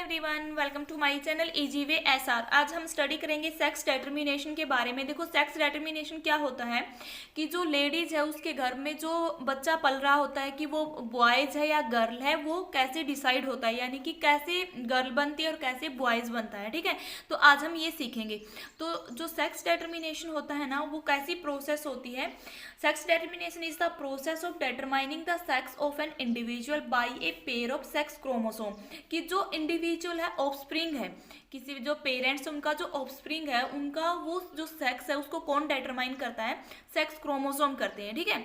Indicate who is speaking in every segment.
Speaker 1: Everyone, welcome to my channel easy way SR. आज हम study करेंगे सेक्स डिटर्मिनेशन के बारे में। देखो, सेक्स डिटर्मिनेशन क्या होता है कि जो लेडीज है उसके घर में जो बच्चा पल रहा होता है कि वो बॉयज है या गर्ल है, वो कैसे डिसाइड होता है, यानी कि कैसे गर्ल बनती है और कैसे बॉयज बनता है। ठीक है, तो आज हम ये सीखेंगे। तो जो सेक्स डिटर्मिनेशन होता है ना, वो कैसी प्रोसेस होती है। Sex determination is the process of determining the sex of an individual bye a pair of sex chromosome. कि जो इंडिविजुअल है, ऑफस्प्रिंग है, किसी जो पेरेंट्स उनका जो ऑफस्प्रिंग है उनका वो जो सेक्स है उसको कौन डिटरमाइन करता है, सेक्स क्रोमोसोम करते हैं। ठीक है,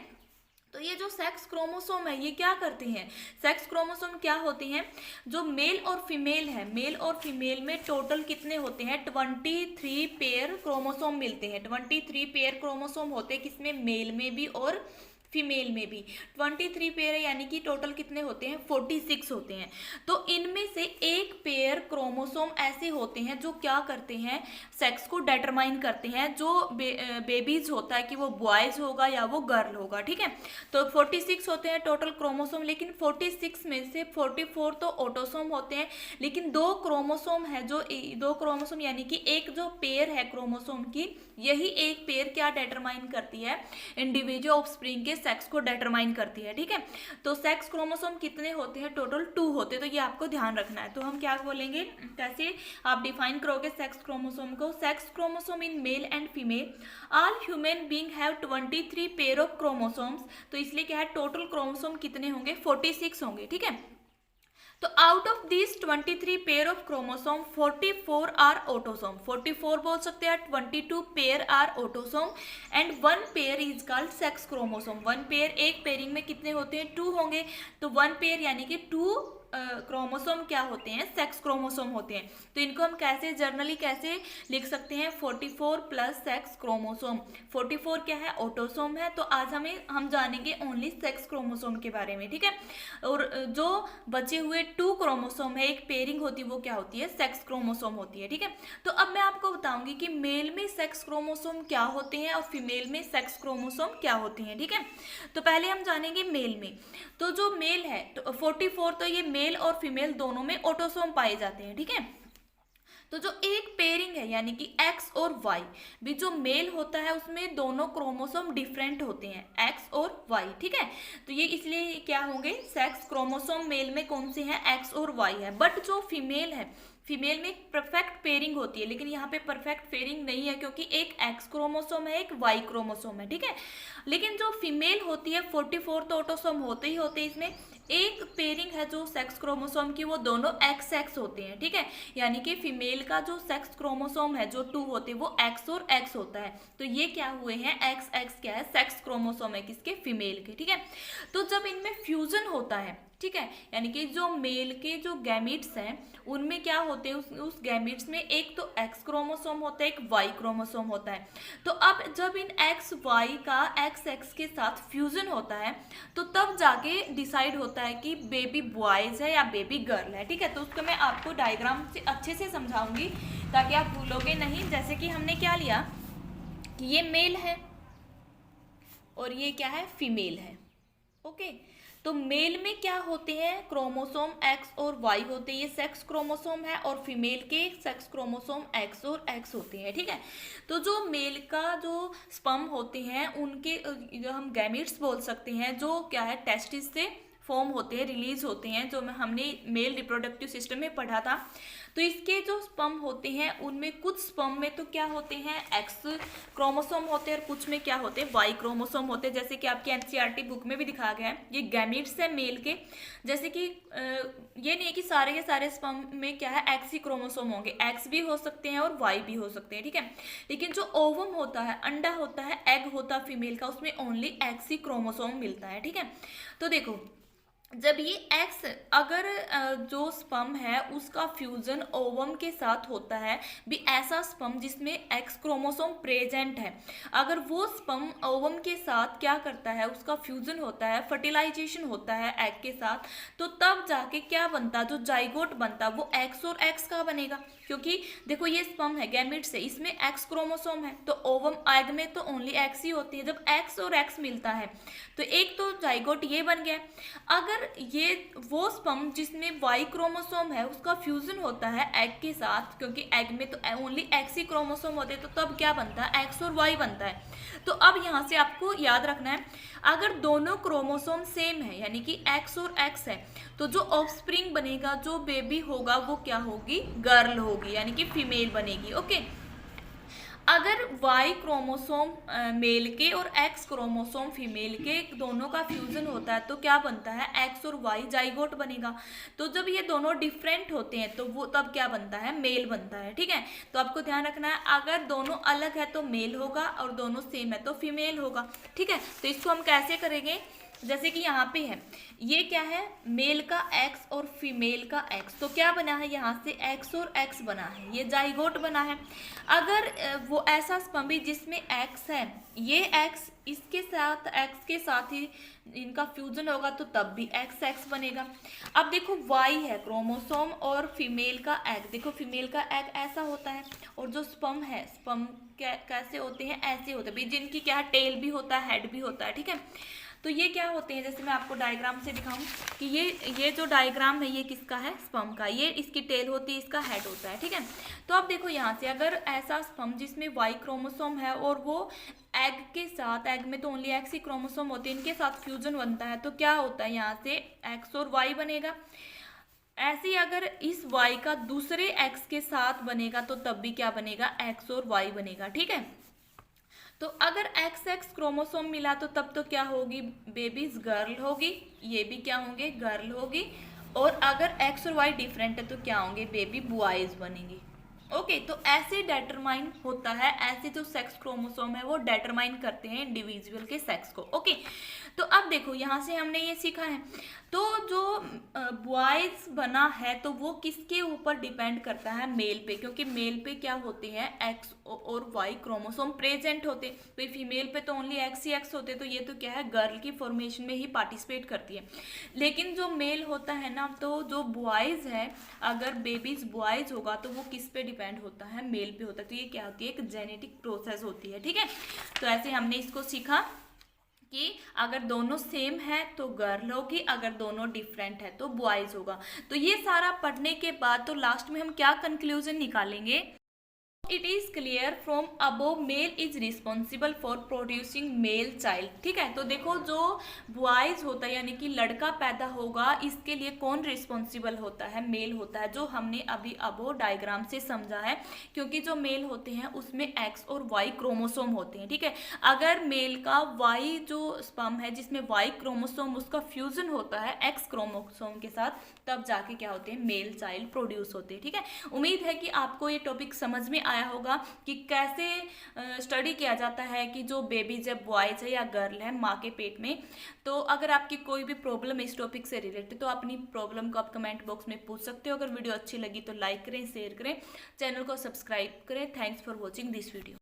Speaker 1: तो ये जो सेक्स क्रोमोसोम है ये क्या करते हैं, सेक्स क्रोमोसोम क्या होते हैं, जो मेल और फीमेल है, मेल और फीमेल में टोटल कितने होते हैं, 23 पेयर क्रोमोसोम मिलते हैं। 23 पेयर क्रोमोसोम होते हैं, किसमें, मेल में भी और फीमेल में भी 23 पेयर है, यानी कि टोटल कितने होते हैं, 46 होते हैं। तो इनमें से एक पेयर क्रोमोसोम ऐसे होते हैं जो क्या करते हैं, सेक्स को डिटरमाइन करते हैं। जो बेबीज होता है कि वो बॉयज होगा या वो गर्ल होगा। ठीक है, तो 46 होते हैं टोटल क्रोमोसोम, लेकिन 46 में से 44 तो ऑटोसोम होते हैं, लेकिन दो क्रोमोसोम है, जो दो क्रोमोसोम यानी कि एक जो पेयर है क्रोमोसोम की, यही एक पेयर क्या डिटरमाइन करती है, इंडिविजुअल ऑफस्प्रिंग के सेक्स को डिटरमाइन करती है। ठीक है, तो सेक्स क्रोमोसोम कितने होते हैं, टोटल 2 होते हैं। तो ये आपको ध्यान रखना है। तो हम क्या बोलेंगे, कैसे आप डिफाइन करोगे सेक्स क्रोमोसोम को। Sex chromosome in male and female, all human being have 23 pair of chromosomes. तो इसलिए क्या है, टोटल क्रोमोसोम कितने होंगे, 46 होंगे। ठीक है, तो out of this 23 pair of chromosome 44 are autosome. 44 बोल सकते हैं, 22 pair are autosome and 1 pair is called sex chromosome. 1 pair, एक पेयरिंग में कितने होते हैं, 2 होंगे। तो 1 पेयर यानी कि 2 क्रोमोसोम क्या होते हैं, सेक्स क्रोमोसोम होते हैं। तो इनको हम कैसे जर्नली कैसे लिख सकते हैं, 44 प्लस सेक्स क्रोमोसोम। 44 क्या है, ऑटोसोम है। तो आज हम जानेंगे ओनली सेक्स क्रोमोसोम के बारे में। ठीक है, और जो बचे हुए 2 क्रोमोसोम है, एक पेयरिंग होती है, वो क्या होती है, सेक्स क्रोमोसोम होती है। ठीक है, तो अब मैं आपको बताऊंगी कि मेल में सेक्स क्रोमोसोम क्या होते हैं और फीमेल में सेक्स क्रोमोसोम क्या होते हैं। ठीक है, तो पहले हम जानेंगे मेल में। तो जो मेल है, तो 44, तो ये मेल और फीमेल दोनों में ऑटोसोम पाए जाते हैं। ठीक है, तो जो एक पेयरिंग है यानी कि एक्स और वाई, भी जो मेल होता है उसमें दोनों क्रोमोसोम डिफरेंट होते हैं, एक्स और वाई। ठीक है, तो ये इसलिए क्या होंगे, सेक्स क्रोमोसोम मेल में कौन से हैं, एक्स और वाई है। बट जो फीमेल है, फीमेल में परफेक्ट पेयरिंग होती है, लेकिन यहाँ पे परफेक्ट पेयरिंग नहीं है क्योंकि एक एक्स क्रोमोसोम है, एक वाई क्रोमोसोम है। ठीक है, लेकिन जो फीमेल होती है 44 तो ऑटोसोम होते ही होते हैं इसमें। एक पेयरिंग है जो सेक्स क्रोमोसोम की, वो दोनों एक्स एक्स होते हैं। ठीक है, यानी कि फीमेल का जो सेक्स क्रोमोसोम है जो 2 होते हैं वो एक्स और एक्स होता है। तो ये क्या हुए हैं, एक्स एक्स क्या है, सेक्स क्रोमोसोम है, किसके, फीमेल के। ठीक है, तो जब इनमें फ्यूजन होता है, ठीक है, यानी कि जो मेल के जो गैमीट्स हैं उनमें क्या होते हैं, उस गैमीट्स में एक तो एक्स क्रोमोसोम होता है, एक वाई क्रोमोसोम होता है। तो अब जब इन एक्स वाई का एक्स एक्स के साथ फ्यूजन होता है, तो तब जाके डिसाइड होता है कि बेबी बॉयज है या बेबी गर्ल है। ठीक है, तो उसको मैं आपको डायग्राम से अच्छे से समझाऊंगी ताकि आप भूलोगे नहीं। जैसे कि हमने क्या लिया कि ये मेल है और ये क्या है, फीमेल है। ओके, तो मेल में क्या होते हैं, क्रोमोसोम एक्स और वाई होते हैं, ये सेक्स क्रोमोसोम है, और फीमेल के सेक्स क्रोमोसोम एक्स और एक्स होते हैं। ठीक है, तो जो मेल का जो स्पर्म होते हैं उनके जो हम गैमीट्स बोल सकते हैं, जो क्या है, टेस्टिस से फॉर्म होते हैं, रिलीज होते हैं, जो हमने मेल रिप्रोडक्टिव सिस्टम में पढ़ा था। तो इसके जो स्पर्म होते हैं उनमें कुछ स्पर्म में तो क्या होते हैं, एक्स क्रोमोसोम होते हैं, और कुछ में क्या होते हैं, वाई क्रोमोसोम होते हैं। जैसे कि आपकी एनसीईआरटी बुक में भी दिखाया गया है, ये गैमीट्स है मेल के। जैसे कि ये नहीं है कि सारे के सारे स्पर्म में क्या है, एक्स ही क्रोमोसोम होंगे, एक्स भी हो सकते हैं और वाई भी हो सकते हैं। ठीक है, लेकिन जो ओवम होता है, अंडा होता है, एग होता है फीमेल का, उसमें ओनली एक्स ही क्रोमोसोम मिलता है। ठीक है, तो देखो, जब ये एक्स, अगर जो स्पर्म है उसका फ्यूजन ओवम के साथ होता है, भी ऐसा स्पर्म जिसमें एक्स क्रोमोसोम प्रेजेंट है, अगर वो स्पर्म ओवम के साथ क्या करता है, उसका फ्यूजन होता है, फर्टिलाइजेशन होता है एग के साथ, तो तब जाके क्या बनता, जो जाइगोट बनता वो एक्स और एक्स का बनेगा। क्योंकि देखो ये स्पर्म है, गैमेट्स है, इसमें एक्स क्रोमोसोम है, तो ओवम एग में तो ओनली एक्स ही होती है। जब एक्स और एक्स मिलता है तो एक तो जाइगोट ये बन गया। अगर अगर ये वो स्पर्म जिसमें वाई क्रोमोसोम है उसका फ्यूजन होता है एग के साथ, क्योंकि एग में तो ओनली एक्स ही क्रोमोसोम होते हैं, तो तब क्या बनता है, एक्स और वाई बनता है। तो अब यहाँ से आपको याद रखना है, अगर दोनों क्रोमोसोम सेम है यानी कि एक्स और एक्स है, तो जो ऑफस्प्रिंग बनेगा, जो बेबी होगा, वो क्या होगी, गर्ल होगी, यानी कि फीमेल बनेगी। ओके, अगर वाई क्रोमोसोम मेल के और एक्स क्रोमोसोम फीमेल के दोनों का फ्यूजन होता है तो क्या बनता है, एक्स और वाई जाइगोट बनेगा। तो जब ये दोनों डिफरेंट होते हैं तो वो तब क्या बनता है, मेल बनता है। ठीक है, तो आपको ध्यान रखना है, अगर दोनों अलग है तो मेल होगा और दोनों सेम है तो फीमेल होगा। ठीक है, तो इसको हम कैसे करेंगे, जैसे कि यहाँ पे है, ये क्या है, मेल का एक्स और फीमेल का एक्स, तो क्या बना है, यहाँ से एक्स और एक्स बना है, ये जाइगोट बना है। अगर वो ऐसा स्पर्म भी जिसमें एक्स है, ये एक्स इसके साथ एक्स के साथ ही इनका फ्यूजन होगा तो तब भी एक्स एक्स बनेगा। अब देखो वाई है क्रोमोसोम और फीमेल का एग, देखो फीमेल का एग ऐसा होता है और जो स्पर्म है, स्पर्म कैसे होते हैं, ऐसे होते हैं भाई, जिनकी क्या टेल भी होता है, हेड भी होता है। ठीक है, तो ये क्या होते हैं, जैसे मैं आपको डायग्राम से दिखाऊं कि ये जो डायग्राम है ये किसका है, स्पर्म का, ये इसकी टेल होती है, इसका हेड होता है। ठीक है, तो अब देखो यहाँ से, अगर ऐसा स्पर्म जिसमें वाई क्रोमोसोम है और वो एग के साथ, एग में तो ओनली एक्स ही क्रोमोसोम होते हैं, इनके साथ फ्यूजन बनता है तो क्या होता है, यहाँ से एक्स और वाई बनेगा। ऐसे ही अगर इस वाई का दूसरे एक्स के साथ बनेगा तो तब भी क्या बनेगा, एक्स और वाई बनेगा। ठीक है, तो अगर एक्स एक्स क्रोमोसोम मिला तो तब तो क्या होगी, बेबीज गर्ल होगी, ये भी क्या होंगे, गर्ल होगी। और अगर एक्स और वाई डिफरेंट है तो क्या होंगे, बेबी बॉयज बनेंगी। ओके, तो ऐसे डेटरमाइन होता है, ऐसे जो सेक्स क्रोमोसोम है वो डेटरमाइन करते हैं इंडिविजुअल के सेक्स को। ओके, तो अब देखो यहाँ से हमने ये सीखा है, तो जो बॉयज बना है तो वो किसके ऊपर डिपेंड करता है, मेल पे, क्योंकि मेल पे क्या होते हैं, एक्स और वाई क्रोमोसोम प्रेजेंट होते, तो फीमेल पे तो ओनली एक्स ही एक्स होते, तो ये तो क्या है, गर्ल की फॉर्मेशन में ही पार्टिसिपेट करती है। लेकिन जो मेल होता है ना, तो जो बॉयज है, अगर बेबीज बॉयज होगा तो वो किस पे डिपेंड होता है, मेल पे होता है। तो ये क्या होती है, एक जेनेटिक प्रोसेस होती है। ठीक है, तो ऐसे हमने इसको सीखा कि अगर दोनों सेम है तो गर्ल होगी, अगर दोनों डिफरेंट है तो बॉयज होगा। तो ये सारा पढ़ने के बाद तो लास्ट में हम क्या कंक्लूजन निकालेंगे, it is clear from above male is responsible for producing male child. ठीक है, तो देखो जो बॉयज होता है यानी कि लड़का पैदा होगा, इसके लिए कौन रिस्पॉन्सिबल होता है, मेल होता है, जो हमने अभी अबोव डायग्राम से समझा है। क्योंकि जो मेल होते हैं उसमें एक्स और वाई क्रोमोसोम होते हैं। ठीक है, अगर मेल का वाई जो स्पर्म है जिसमें वाई क्रोमोसोम, उसका फ्यूजन होता है एक्स क्रोमोसोम के साथ, तब जाके क्या होते हैं, मेल चाइल्ड प्रोड्यूस होते हैं। ठीक है, उम्मीद है कि आपको ये टॉपिक समझ में आया होगा कि कैसे स्टडी किया जाता है कि जो बेबी जब बॉयज है या गर्ल है माँ के पेट में। तो अगर आपकी कोई भी प्रॉब्लम इस टॉपिक से रिलेटेड, तो अपनी प्रॉब्लम को आप कमेंट बॉक्स में पूछ सकते हो। अगर वीडियो अच्छी लगी तो लाइक करें, शेयर करें, चैनल को सब्सक्राइब करें। Thanks for watching this video.